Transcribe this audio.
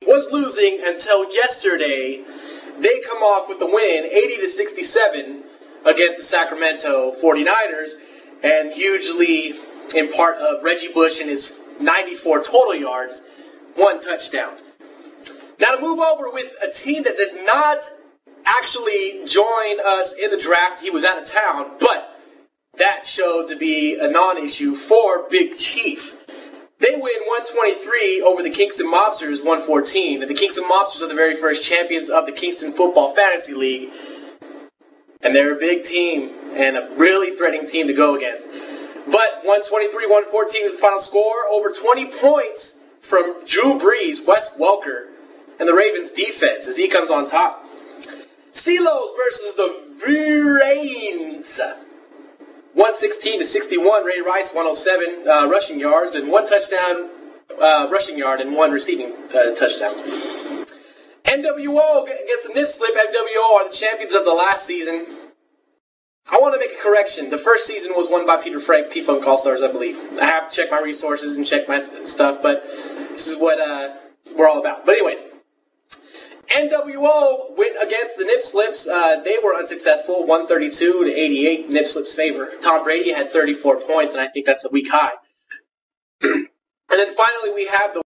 was losing until yesterday. They come off with the win, 80-67, against the Sacramento 49ers, and hugely in part of Reggie Bush and his 94 total yards, 1 touchdown. Now to move over with a team that did not actually join us in the draft. He was out of town, but that showed to be a non-issue for Big Chief. They win 123 over the Kingston Mobsters, 114. And the Kingston Mobsters are the very first champions of the Kingston Football Fantasy League. And they're a big team and a really threatening team to go against. But 123-114 is the final score. Over 20 points from Drew Brees, Wes Welker, and the Ravens defense as he comes on top. Steelers versus the Vrrains. 116-61. Ray Rice, 107 rushing yards and 1 touchdown rushing yard and 1 receiving touchdown. NWO against the Nip Slip. NWO are the champions of the last season. I want to make a correction. The first season was won by Peter Frank, P-Funk All-Stars, I believe. I have to check my resources and check my stuff, but this is what we're all about. But anyways, NWO went against the Nip Slips. They were unsuccessful, 132-88, Nip Slips' favor. Tom Brady had 34 points, and I think that's a week high. And then finally we have the